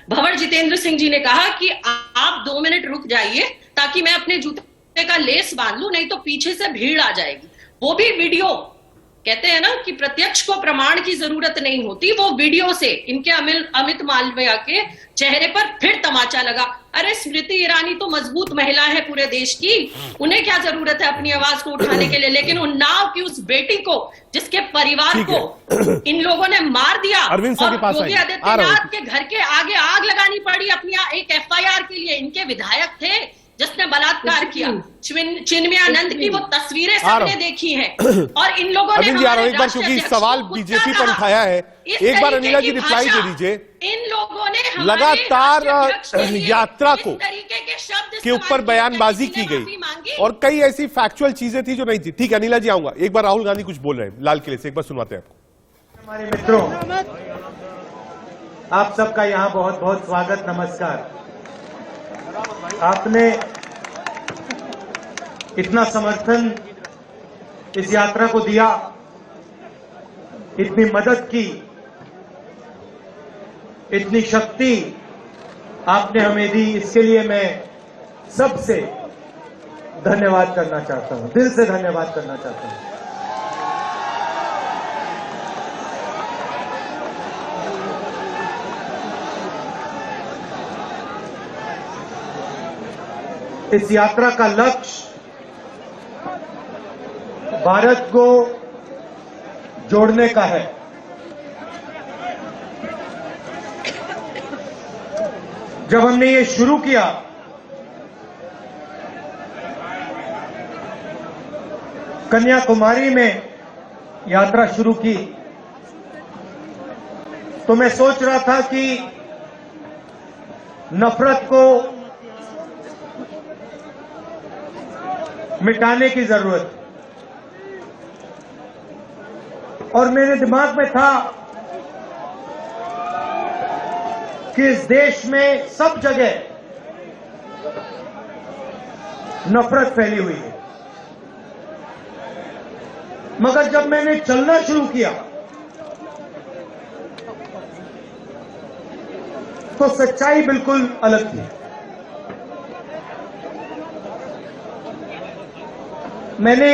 भंवर जितेंद्र सिंह जी ने कहा कि आप 2 मिनट रुक जाइए ताकि मैं अपने जूते का लेस बांध लूं, नहीं तो पीछे से भीड़ आ जाएगी। वो भी वीडियो, कहते हैं ना कि प्रत्यक्ष को प्रमाण की जरूरत नहीं होती, वो वीडियो से इनके अमित मालविया के चेहरे पर फिर तमाचा लगा। अरे स्मृति ईरानी तो मजबूत महिला है पूरे देश की, उन्हें क्या जरूरत है अपनी आवाज को उठाने के लिए, लेकिन उन्नाव की उस बेटी को जिसके परिवार को इन लोगों ने मार दिया और योगी आदित्यनाथ के घर के आगे आग लगानी पड़ी अपनी एक FIR के लिए। इनके विधायक थे जिसने बलात्कार किया, चिन्मयानंद की वो तस्वीरें सबने देखी हैं और इन लोगों ने एक बार क्योंकि सवाल बीजेपी पर उठाया है, एक बार अनिला जी रिप्लाई दे दीजिए। इन लोगों ने लगातार यात्रा को के ऊपर बयानबाजी की गई और कई ऐसी फैक्चुअल चीजें थी जो नहीं थी। ठीक है अनिला जी, आऊंगा। एक बार राहुल गांधी कुछ बोल रहे हैं लाल किले से, एक बार सुनवाते हैं आपको। हमारे मित्रों, आप सबका यहाँ बहुत बहुत स्वागत, नमस्कार। आपने इतना समर्थन इस यात्रा को दिया, इतनी मदद की, इतनी शक्ति आपने हमें दी, इसके लिए मैं सबसे धन्यवाद करना चाहता हूं, दिल से धन्यवाद करना चाहता हूं। इस यात्रा का लक्ष्य भारत को जोड़ने का है। जब हमने ये शुरू किया कन्याकुमारी में यात्रा शुरू की, तो मैं सोच रहा था कि नफरत को मिटाने की जरूरत, और मेरे दिमाग में था कि इस देश में सब जगह नफरत फैली हुई है, मगर जब मैंने चलना शुरू किया तो सच्चाई बिल्कुल अलग थी। मैंने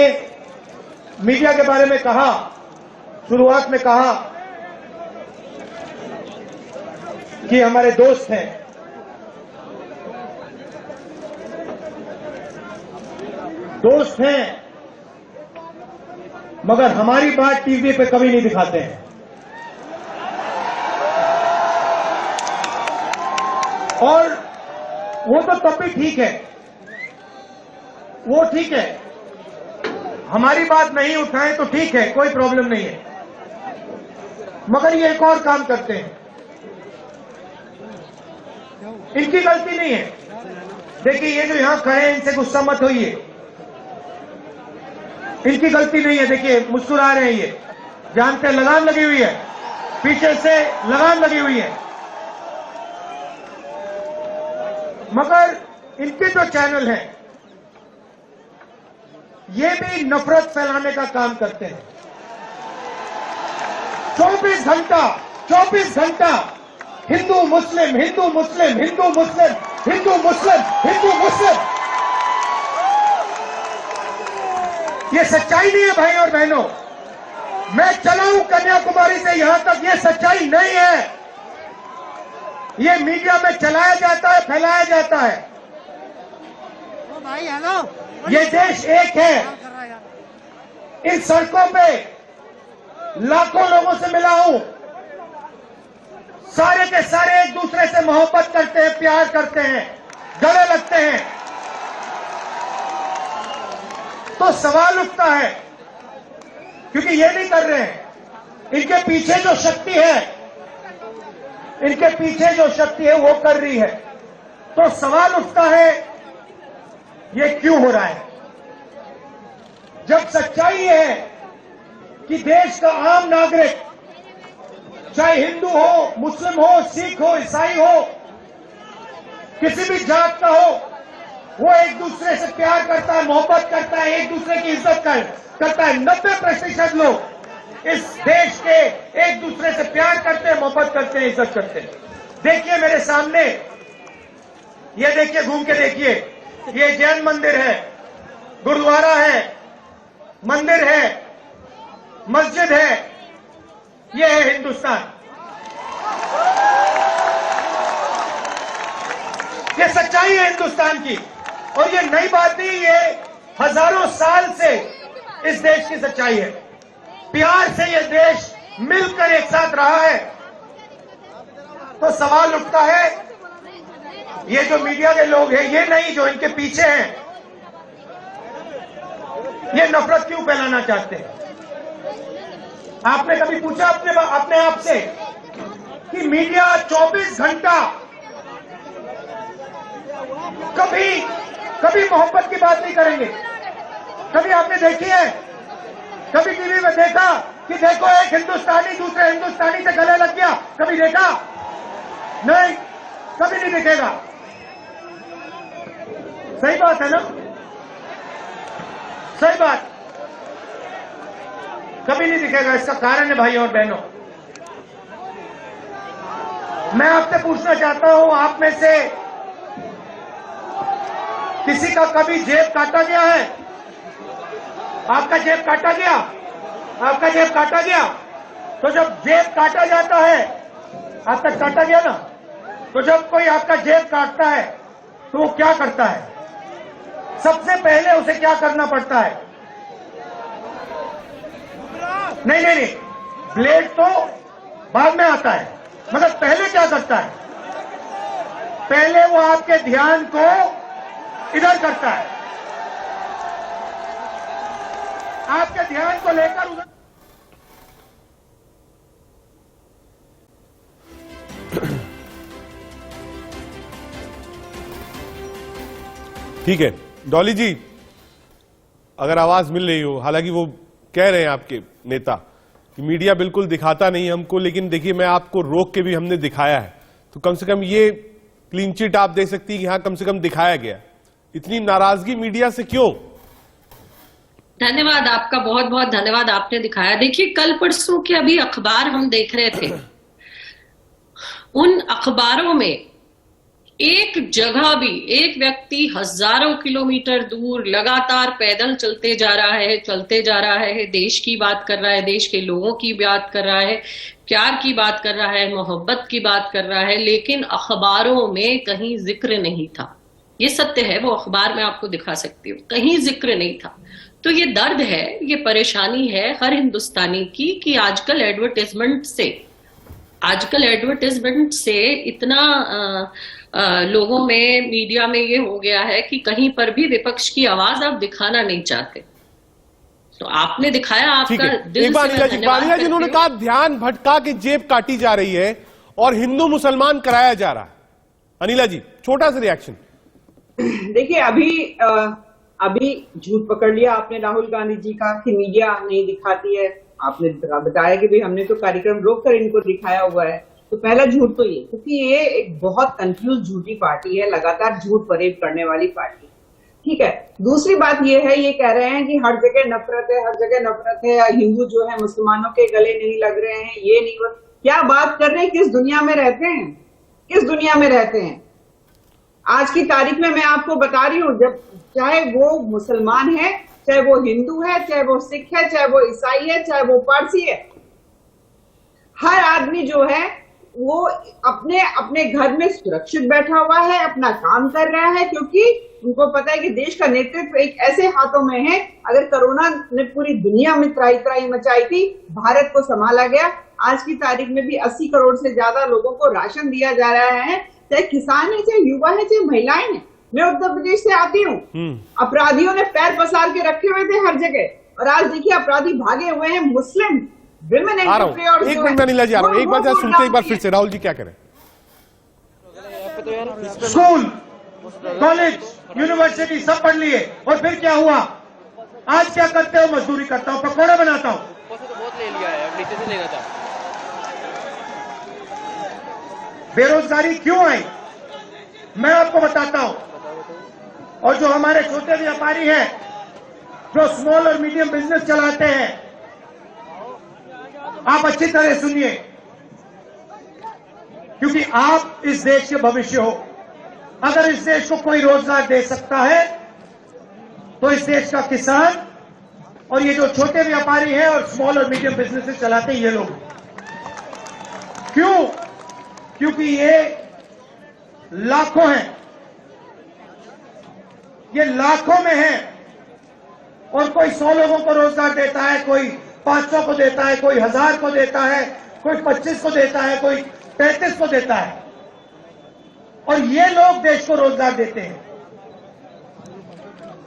मीडिया के बारे में कहा, शुरुआत में कहा कि हमारे दोस्त हैं, मगर हमारी बात टीवी पे कभी नहीं दिखाते हैं। और वो तो तब भी ठीक है, वो ठीक है, हमारी बात नहीं उठाएं तो ठीक है, कोई प्रॉब्लम नहीं है, मगर ये एक और काम करते हैं, इनकी गलती नहीं है। देखिए ये जो यहां खड़े हैं इनसे गुस्सा मत होइए, इनकी गलती नहीं है। देखिए मुस्कुरा रहे हैं, ये जानते लगाम लगी हुई है, पीछे से लगाम लगी हुई है, मगर इनके जो चैनल हैं ये भी नफरत फैलाने का काम करते हैं। 24 घंटा हिंदू मुस्लिम, हिंदू मुस्लिम, हिंदू मुस्लिम, हिंदू मुस्लिम, हिंदू मुस्लिम। ये सच्चाई नहीं है भाई और बहनों। मैं चला हूं कन्याकुमारी से यहां तक, ये सच्चाई नहीं है। ये मीडिया में चलाया जाता है, फैलाया जाता है। ये देश एक है। इन सड़कों पे लाखों लोगों से मिला हूं, सारे के सारे एक दूसरे से मोहब्बत करते हैं, प्यार करते हैं, गले लगते हैं। तो सवाल उठता है, क्योंकि ये नहीं कर रहे हैं, इनके पीछे जो शक्ति है, इनके पीछे जो शक्ति है वो कर रही है। तो सवाल उठता है ये क्यों हो रहा है, जब सच्चाई है कि देश का आम नागरिक, चाहे हिंदू हो, मुस्लिम हो, सिख हो, ईसाई हो, किसी भी जात का हो, वो एक दूसरे से प्यार करता है, मोहब्बत करता है, एक दूसरे की इज्जत करता है। 90% लोग इस देश के एक दूसरे से प्यार करते हैं, मोहब्बत करते हैं, इज्जत करते हैं। देखिए मेरे सामने, ये देखिए, घूम के देखिए, ये जैन मंदिर है, गुरुद्वारा है, मंदिर है, मस्जिद है, ये है हिंदुस्तान। ये सच्चाई है हिंदुस्तान की, और ये नई बात नहीं, ये हजारों साल से इस देश की सच्चाई है। प्यार से ये देश मिलकर एक साथ रहा है। तो सवाल उठता है, ये जो मीडिया के लोग हैं, ये नहीं, जो इनके पीछे हैं, ये नफरत क्यों फैलाना चाहते हैं? आपने कभी पूछा अपने आप से कि मीडिया 24 घंटा कभी मोहब्बत की बात नहीं करेंगे? कभी आपने देखी है? कभी टीवी में देखा कि देखो एक हिंदुस्तानी दूसरे हिंदुस्तानी से गले लग गया? कभी देखा? नहीं, कभी नहीं दिखेगा। सही बात है ना? सही बात, कभी नहीं दिखेगा। इसका कारण है भाई और बहनों, मैं आपसे पूछना चाहता हूं, आप में से किसी का कभी जेब काटा गया है? आपका जेब काटा गया? आपका जेब काटा गया? तो जब जेब काटा जाता है, आपका काटा गया ना, तो जब कोई आपका जेब काटता है तो वो क्या करता है? सबसे पहले उसे क्या करना पड़ता है? नहीं, ब्लेड तो बाद में आता है, मगर पहले क्या करता है? पहले वो आपके ध्यान को इधर करता है, आपके ध्यान को लेकर उधर। ठीक है डॉली जी, अगर आवाज मिल रही हो, हालांकि वो कह रहे हैं आपके नेता कि मीडिया बिल्कुल दिखाता नहीं हमको, लेकिन देखिए मैं आपको रोक के भी हमने दिखाया है, तो कम से कम ये क्लीन चिट आप दे सकती कि हाँ कम से कम दिखाया गया। इतनी नाराजगी मीडिया से क्यों? धन्यवाद आपका, बहुत बहुत धन्यवाद, आपने दिखाया। देखिए कल परसों के अभी अखबार हम देख रहे थे, उन अखबारों में एक जगह भी एक व्यक्ति हजारों किलोमीटर दूर लगातार पैदल चलते जा रहा है, देश की बात कर रहा है, देश के लोगों की बात कर रहा है, प्यार की बात कर रहा है, मोहब्बत की बात कर रहा है, लेकिन अखबारों में कहीं जिक्र नहीं था। ये सत्य है, वो अखबार में आपको दिखा सकती हूँ, कहीं जिक्र नहीं था। तो ये दर्द है, ये परेशानी है हर हिंदुस्तानी की कि आजकल एडवर्टाइजमेंट से इतना लोगों में, मीडिया में ये हो गया है कि कहीं पर भी विपक्ष की आवाज आप दिखाना नहीं चाहते। तो आपने दिखाया, आपका दिल से धन्यवाद। जिन्होंने कहा ध्यान भटका के जेब काटी जा रही है और हिंदू मुसलमान कराया जा रहा है। अनिला जी, छोटा सा रिएक्शन। देखिए अभी झूठ पकड़ लिया आपने राहुल गांधी जी का कि मीडिया नहीं दिखाती है। आपने बताया कि भाई हमने तो कार्यक्रम रोककर इनको दिखाया हुआ है। तो पहला झूठ तो ये, क्योंकि ये एक बहुत कंफ्यूज झूठी पार्टी है, लगातार झूठ फरेब करने वाली पार्टी। ठीक है। दूसरी बात ये है, ये कह रहे हैं कि हर जगह नफरत है, हर जगह नफरत है, हिंदू जो है मुसलमानों के गले नहीं लग रहे हैं, ये नहीं। क्या बात कर रहे हैं? किस दुनिया में रहते हैं? किस दुनिया में रहते हैं? आज की तारीख में मैं आपको बता रही हूं, जब चाहे वो मुसलमान है, चाहे वो हिंदू है, चाहे वो सिख है, चाहे वो ईसाई है, चाहे वो पारसी है, हर आदमी जो है वो अपने अपने घर में सुरक्षित बैठा हुआ है, अपना काम कर रहा है, क्योंकि उनको पता है कि देश का नेतृत्व एक ऐसे हाथों में है। अगर कोरोना ने पूरी दुनिया में त्राही त्राही मचाई थी, भारत को संभाला गया। आज की तारीख में भी 80 करोड़ से ज्यादा लोगों को राशन दिया जा रहा है, चाहे किसान है, चाहे युवा है, चाहे महिलाएं हैं। मैं उत्तर प्रदेश से आती हूँ, अपराधियों ने पैर पसार के रखे हुए थे हर जगह, और आज देखिए अपराधी भागे हुए हैं। मुस्लिम विमेन एंटरप्रेन्योर्स, एक मिनट में नहीं जा रहा हूँ, एक बार जरा सुनते एक बार फिर से। राहुल जी क्या करें? स्कूल, कॉलेज, यूनिवर्सिटी सब पढ़ लिए, और फिर क्या हुआ? आज क्या करते हो? मजदूरी करता हूँ, पकौड़े बनाता हूँ। बेरोजगारी क्यों आई, मैं आपको बताता हूं। और जो हमारे छोटे व्यापारी हैं, जो स्मॉल और मीडियम बिजनेस चलाते हैं, आप अच्छी तरह सुनिए, क्योंकि आप इस देश के भविष्य हो। अगर इस देश को कोई रोजगार दे सकता है तो इस देश का किसान और ये जो छोटे व्यापारी हैं और स्मॉल और मीडियम बिजनेसेस चलाते हैं, ये लोग। क्यों? क्योंकि ये लाखों हैं, ये लाखों में है, और कोई 100 लोगों को रोजगार देता है, कोई 500 को देता है, कोई 1000 को देता है, कोई 25 को देता है, कोई 33 को देता है, और ये लोग देश को रोजगार देते हैं।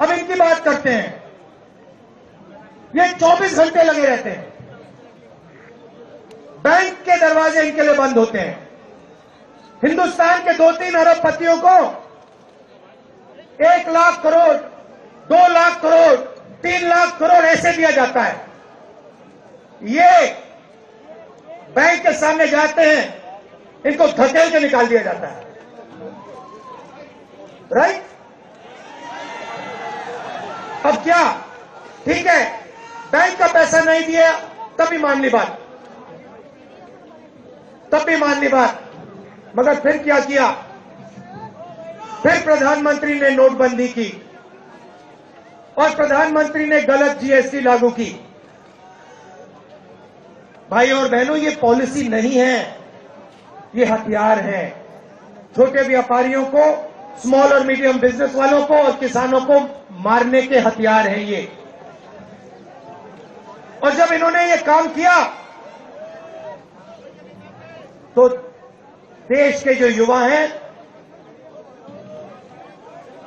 अब इनकी बात करते हैं। ये 24 घंटे लगे रहते हैं, बैंक के दरवाजे इनके लिए बंद होते हैं। हिंदुस्तान के 2-3 अरबपतियों को 1 लाख करोड़, 2 लाख करोड़, 3 लाख करोड़ ऐसे दिया जाता है। ये बैंक के सामने जाते हैं, इनको धकेल के निकाल दिया जाता है। राइट? अब क्या? ठीक है, बैंक का पैसा नहीं दिया तभी मान ली बात, तब भी मान ली बात। मगर फिर क्या किया? फिर प्रधानमंत्री ने नोटबंदी की, और प्रधानमंत्री ने गलत जीएसटी लागू की। भाई और बहनों, ये पॉलिसी नहीं है, ये हथियार है। छोटे व्यापारियों को, स्मॉल और मीडियम बिजनेस वालों को और किसानों को मारने के हथियार हैं ये। और जब इन्होंने ये काम किया तो देश के जो युवा हैं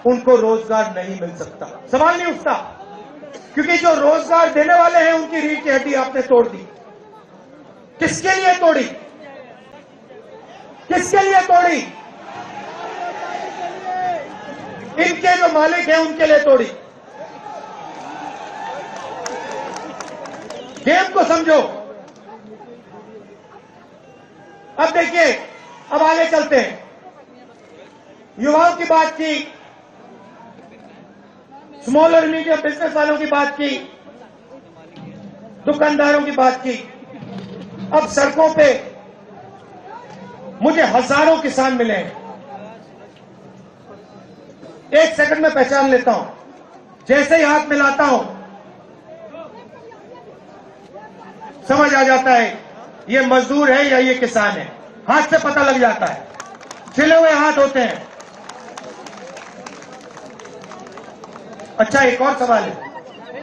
उनको रोजगार नहीं मिल सकता, सवाल नहीं उठता, क्योंकि जो रोजगार देने वाले हैं उनकी रीढ़ की हड्डी आपने तोड़ दी। किसके लिए तोड़ी? किसके लिए तोड़ी? इनके जो मालिक हैं उनके लिए तोड़ी। गेम को समझो। अब देखिए, अब आगे चलते हैं। युवाओं की बात की, स्मॉल और मीडियम बिजनेस वालों की बात की, दुकानदारों की बात की। अब सड़कों पे मुझे हजारों किसान मिले हैं। 1 सेकंड में पहचान लेता हूं, जैसे ही हाथ मिलाता हूं समझ आ जाता है ये मजदूर है या ये किसान है। हाथ से पता लग जाता है, छिले हुए हाथ होते हैं। अच्छा, एक और सवाल है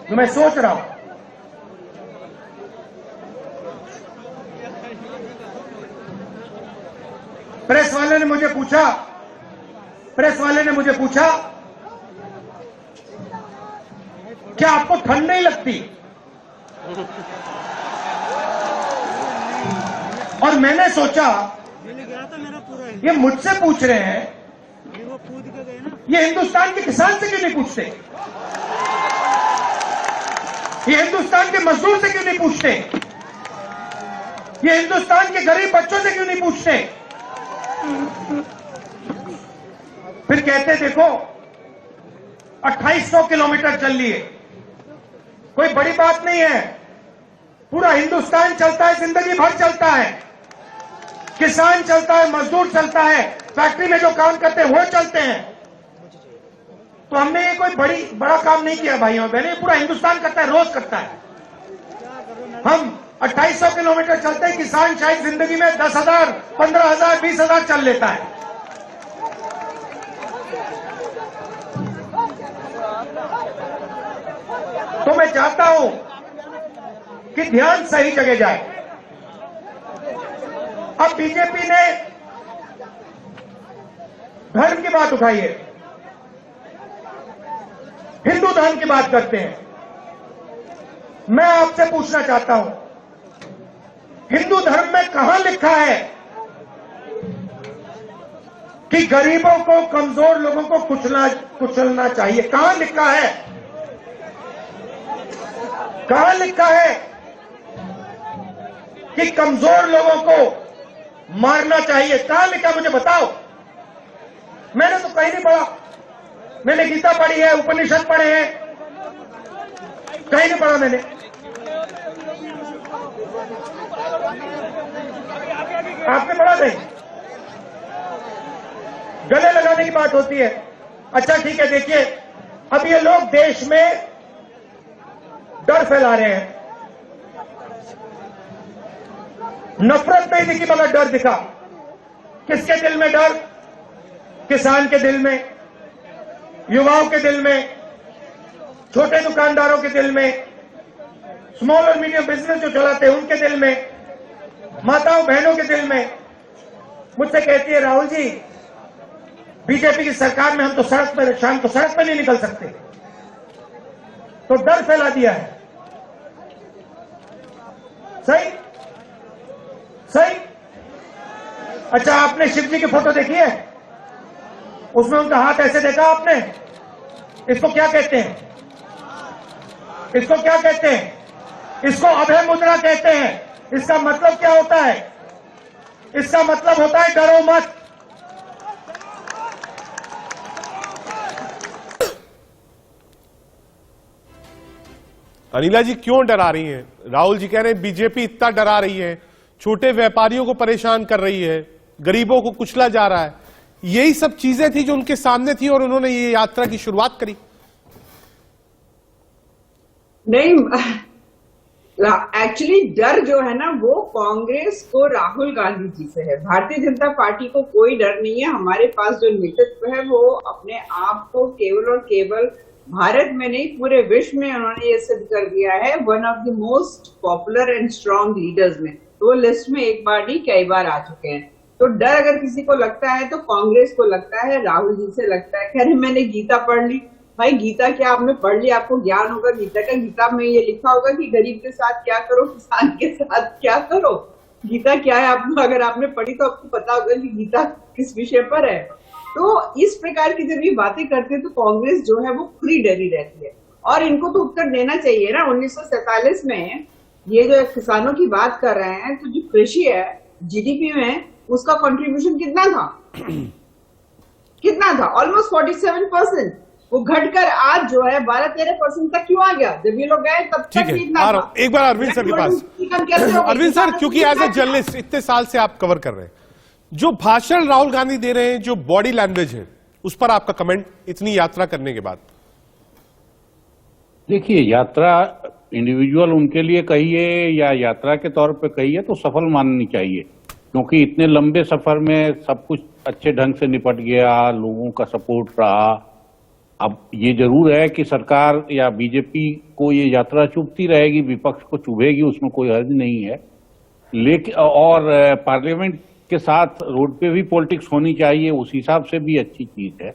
जो मैं सोच रहा हूं। प्रेस वाले ने मुझे पूछा क्या आपको ठंड नहीं लगती? और मैंने सोचा ये मुझसे पूछ रहे हैं, ये हिंदुस्तान के किसान से क्यों नहीं पूछते? ये हिंदुस्तान के मजदूर से क्यों नहीं पूछते? ये हिंदुस्तान के गरीब बच्चों से क्यों नहीं पूछते? फिर कहते देखो 2800 किलोमीटर चल लिए, कोई बड़ी बात नहीं है। पूरा हिंदुस्तान चलता है, जिंदगी भर चलता है। किसान चलता है, मजदूर चलता है, फैक्ट्री में जो काम करते हैं वो चलते हैं। तो हमने ये कोई बड़ा काम नहीं किया भाइयों और बहनों, पूरा हिंदुस्तान करता है, रोज करता है। हम 2800 किलोमीटर चलते हैं, किसान शायद जिंदगी में 10,000, 15,000, 20,000 चल लेता है। तो मैं चाहता हूं कि ध्यान सही जगह जाए। अब बीजेपी ने धर्म की बात उठाई है, हिंदू धर्म की बात करते हैं। मैं आपसे पूछना चाहता हूं, हिंदू धर्म में कहां लिखा है कि गरीबों को, कमजोर लोगों को कुचलना चाहिए? कहां लिखा है? कहां लिखा है कि कमजोर लोगों को मारना चाहिए? कहां लिखा, मुझे बताओ। मैंने तो कहीं नहीं पढ़ा। मैंने गीता पढ़ी है, उपनिषद पढ़े हैं, कहीं नहीं पढ़ा मैंने। आपने पढ़ा नहीं? गले लगाने की बात होती है। अच्छा ठीक है, देखिए अब ये लोग देश में डर फैला रहे हैं। नफरत नहीं दिखी मगर डर दिखा। किसके दिल में डर? किसान के दिल में, युवाओं के दिल में, छोटे दुकानदारों के दिल में, स्मॉल और मीडियम बिजनेस जो चलाते हैं उनके दिल में, माताओं बहनों के दिल में। मुझसे कहती है, राहुल जी बीजेपी की सरकार में हम तो सड़क पर, शाम को सड़क पर नहीं निकल सकते। तो डर फैला दिया है। सही सही। अच्छा, आपने शिव जी की फोटो देखी है? उसमें उनका हाथ ऐसे देखा आपने? इसको क्या कहते हैं? इसको क्या कहते हैं? इसको अभय मुद्रा कहते हैं। इसका मतलब क्या होता है? इसका मतलब होता है डरो मत। अनिला जी क्यों डरा रही हैं? राहुल जी कह रहे हैं बीजेपी इतना डरा रही है, छोटे व्यापारियों को परेशान कर रही है, गरीबों को कुचला जा रहा है। यही सब चीजें थी जो उनके सामने थी और उन्होंने ये यात्रा की शुरुआत करी। नहीं, एक्चुअली डर जो है ना वो कांग्रेस को राहुल गांधी जी से है। भारतीय जनता पार्टी को कोई डर नहीं है। हमारे पास जो नेतृत्व है वो अपने आप को केवल और केवल भारत में नहीं पूरे विश्व में उन्होंने ये सिद्ध कर दिया है, one of the most popular and strong leaders में। तो वो लिस्ट में एक बार नहीं कई बार आ चुके हैं। तो डर अगर किसी को लगता है तो कांग्रेस को लगता है, राहुल जी से लगता है। खैर मैंने गीता पढ़ ली। भाई गीता क्या आपने पढ़ ली, आपको ज्ञान होगा गीता का। गीता में ये लिखा होगा कि गरीब के साथ क्या करो, किसान के साथ क्या करो। गीता क्या है, आपको अगर आपने पढ़ी तो आपको पता होगा कि गीता किस विषय पर है। तो इस प्रकार की जब ये बातें करते हैं तो कांग्रेस जो है वो पूरी डरी रहती है। और इनको तो उत्तर देना चाहिए ना। 1947 में ये जो किसानों की बात कर रहे हैं, तो जो कृषि है जीडीपी में उसका कंट्रीब्यूशन कितना था? कितना था? ऑलमोस्ट 47%। वो घटकर आज जो है 12-13% तक क्यों आ गया? जब ये लोग गए तब तक भी इतना था। एक बार अरविंद सर के पास। अरविंद सर, क्योंकि एज ए जर्नलिस्ट इतने साल से आप कवर कर रहे हैं, जो भाषण राहुल गांधी दे रहे हैं, जो बॉडी लैंग्वेज है, उस पर आपका कमेंट इतनी यात्रा करने के बाद? देखिए, यात्रा इंडिविजुअल उनके लिए कहिए या यात्रा के तौर पे कहिए तो सफल माननी चाहिए, क्योंकि इतने लंबे सफर में सब कुछ अच्छे ढंग से निपट गया, लोगों का सपोर्ट रहा। अब ये जरूर है कि सरकार या बीजेपी को ये यात्रा चुभती रहेगी, विपक्ष को चुभेगी, उसमें कोई हर्ज नहीं है। लेकिन और पार्लियामेंट के साथ रोड पे भी पॉलिटिक्स होनी चाहिए, उस हिसाब से भी अच्छी चीज है।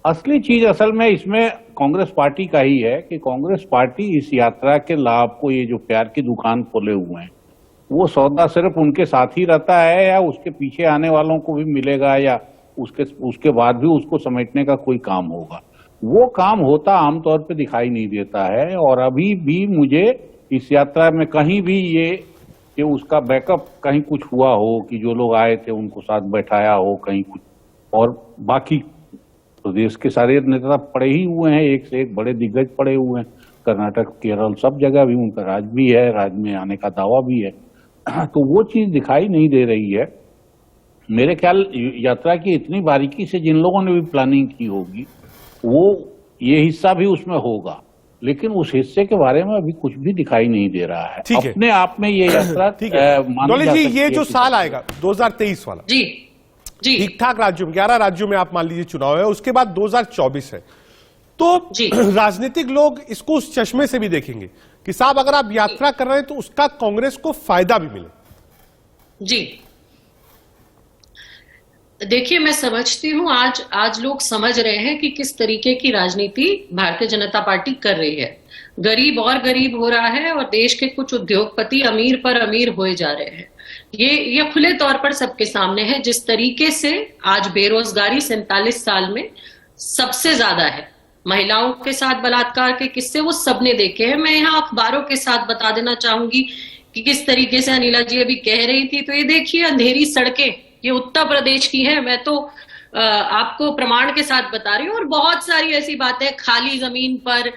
असली चीज असल में इसमें कांग्रेस पार्टी का ही है कि कांग्रेस पार्टी इस यात्रा के लाभ को, ये जो प्यार की दुकान खोले हुए हैं, वो सौदा सिर्फ उनके साथ ही रहता है या उसके पीछे आने वालों को भी मिलेगा या उसके बाद भी उसको समेटने का कोई काम होगा? वो काम होता आमतौर पे दिखाई नहीं देता है। और अभी भी मुझे इस यात्रा में कहीं भी ये कि उसका बैकअप कहीं कुछ हुआ हो कि जो लोग आए थे उनको साथ बैठाया हो कहीं कुछ, और बाकी तो देश के सारे नेता पड़े ही हुए हैं, एक से एक बड़े दिग्गज पड़े हुए हैं, कर्नाटक, केरल, सब जगह भी उनका राज भी है, राज में आने का दावा भी है। तो वो चीज दिखाई नहीं दे रही है। मेरे ख्याल यात्रा की इतनी बारीकी से जिन लोगों ने भी प्लानिंग की होगी, वो ये हिस्सा भी उसमें होगा, लेकिन उस हिस्से के बारे में अभी कुछ भी दिखाई नहीं दे रहा है। ठीक है। अपने आप में ये यात्रा ठीक है डॉली जी, ये जो कि साल आएगा 2023 वाला, जी जी ठीक ठाक राज्यों में 11 राज्यों में आप मान लीजिए चुनाव है, उसके बाद 2024 है, तो जी। राजनीतिक लोग इसको उस चश्मे से भी देखेंगे कि साहब अगर आप यात्रा कर रहे हैं तो उसका कांग्रेस को फायदा भी मिले। जी देखिए, मैं समझती हूं आज लोग समझ रहे हैं कि किस तरीके की राजनीति भारतीय जनता पार्टी कर रही है। गरीब और गरीब हो रहा है और देश के कुछ उद्योगपति अमीर पर अमीर होए जा रहे हैं। ये खुले तौर पर सबके सामने है। जिस तरीके से आज बेरोजगारी 47 साल में सबसे ज्यादा है, महिलाओं के साथ बलात्कार के किस्से वो सबने देखे हैं। मैं यहाँ अखबारों के साथ बता देना चाहूंगी कि किस तरीके से अनिला जी अभी कह रही थी, तो ये देखिए अंधेरी सड़कें, ये उत्तर प्रदेश की है, मैं तो आपको प्रमाण के साथ बता रही हूँ। और बहुत सारी ऐसी बातें, खाली जमीन पर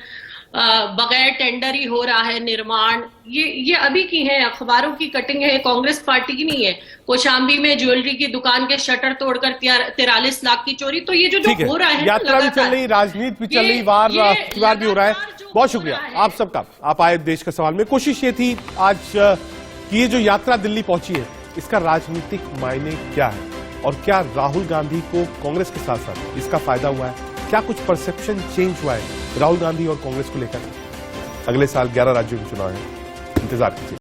बगैर टेंडर ही हो रहा है निर्माण, ये अभी की है, अखबारों की कटिंग है, कांग्रेस पार्टी की नहीं है। कौशाम्बी में ज्वेलरी की दुकान के शटर तोड़कर 43 लाख की चोरी, तो ये जो हो रहा है, यात्रा भी चल रही, राजनीति भी चल रही, वार भी हो रहा है। बहुत शुक्रिया आप सबका, आप आए देश के सवाल में। कोशिश ये थी आज कि ये जो यात्रा दिल्ली पहुंची है, इसका राजनीतिक मायने क्या है और क्या राहुल गांधी को कांग्रेस के साथ साथ इसका फायदा हुआ है, क्या कुछ परसेप्शन चेंज हुआ है राहुल गांधी और कांग्रेस को लेकर। अगले साल 11 राज्यों में चुनाव है, इंतजार कीजिए।